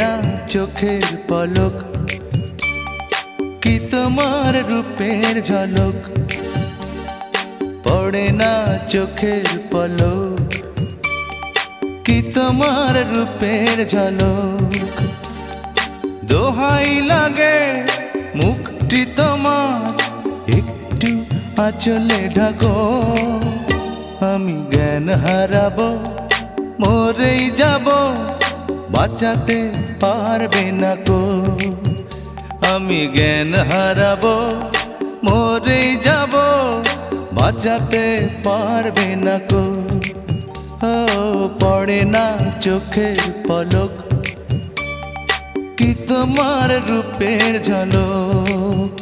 না চোখের পলক, কি তোমার রূপের ঝলক। পড়ে না চোখের পলক, কি তোমার রূপের ঝলক। দোহাই লাগে মুখটি তোমার, একটু আঁচলে ঢাকো। আমি জ্ঞান হারাবো, মরেই যাব, বাঁচাতে পারবে না কো। আমি জ্ঞান হারাবো, মরেই যাব, বাঁচাতে পারবে না কো। ও পড়ে না চোখের পলক, কি তোমার রূপের ঝলক।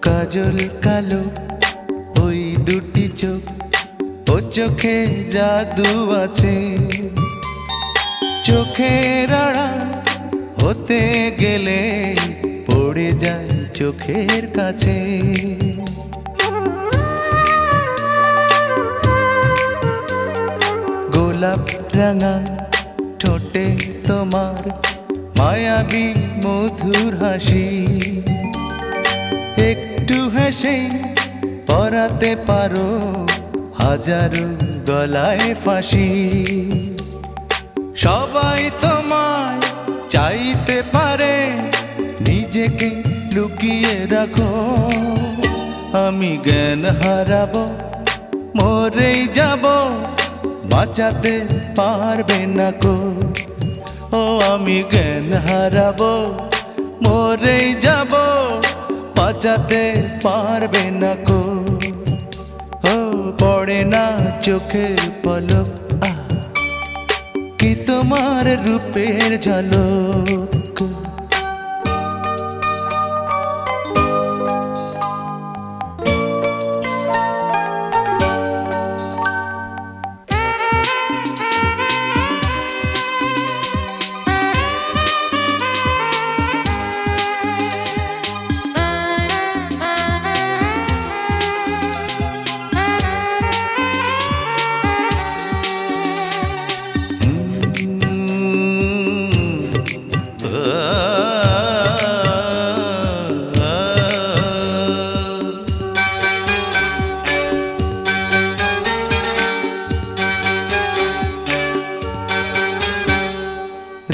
কাজল কালো ওই দুটি চোখ, ও চোখে জাদু আছে। চোখের আড়াল হতে গেলে পড়ে যায় চোখের কাছে। গোলাপ রাঙা ঠোঁটে তোমার মায়াবী মধুর হাসি। একটু হেসে পরাতে পারো হাজারো গলায় ফাঁসি। সবাই তোমায় চাইতে পারে, নিজেকে লুকিয়ে রাখো। আমি জ্ঞান হারাবো, মরেই যাব, বাঁচাতে পারবে না কো। ও আমি জ্ঞান হারাবো, মরেই যাব, বাঁচাতে পারবে না কো। ও পড়ে না চোখের পলক, কি তোমার রূপের ঝলক।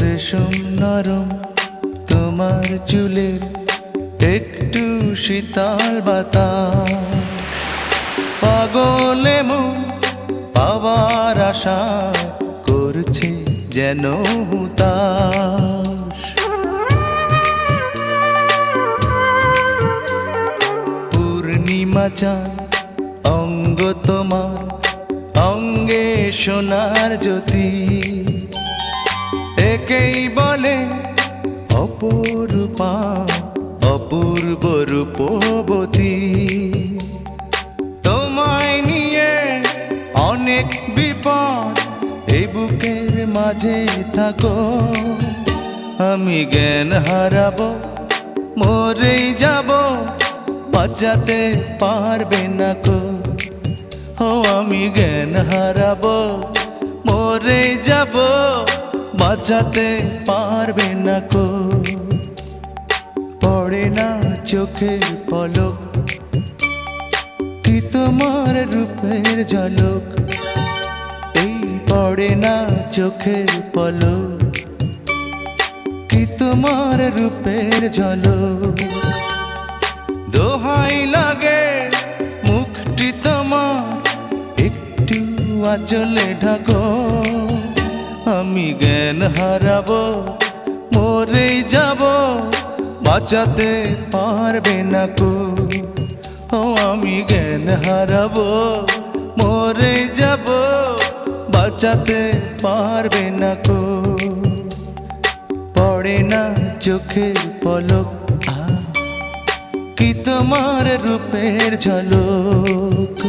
রেশম নরম তোমার চুলের, একটু শীতল বাতাস। পাগলে মন পাওয়ার আশা করছে যেন হুতাশ। পূর্ণিমা চাঁদ অঙ্গ তোমার, অঙ্গে সোনার জ্যোতি। একেই বলে অপরূপা, অপূর্ব রূপবতী। তোমায় নিয়ে অনেক বিপদ, এই বুকের মাঝে থাকো। আমি জ্ঞান হারাবো, মরেই যাব, বাঁচাতে পারবে না কো। ও আমি জ্ঞান হারাবো, মরেই যাব, বাঁচাতে পারবে না কো। পড়ে না চোখের পলক, কি তোমার রূপের ঝলক। এই পড়ে না চোখের পলক, কি তোমার রূপের ঝলক। দোহাই লাগে মুখটি তোমার, একটু আঁচলে ঢাকো। আমি জ্ঞান হারাবো, মরেই যাব, বাঁচাতে পারবে না কো। ও আমি জ্ঞান হারাবো, মরে যাব, বাঁচাতে পারবে না কো। পড়ে না চোখের পলক, কি তোমার রূপের ঝলক।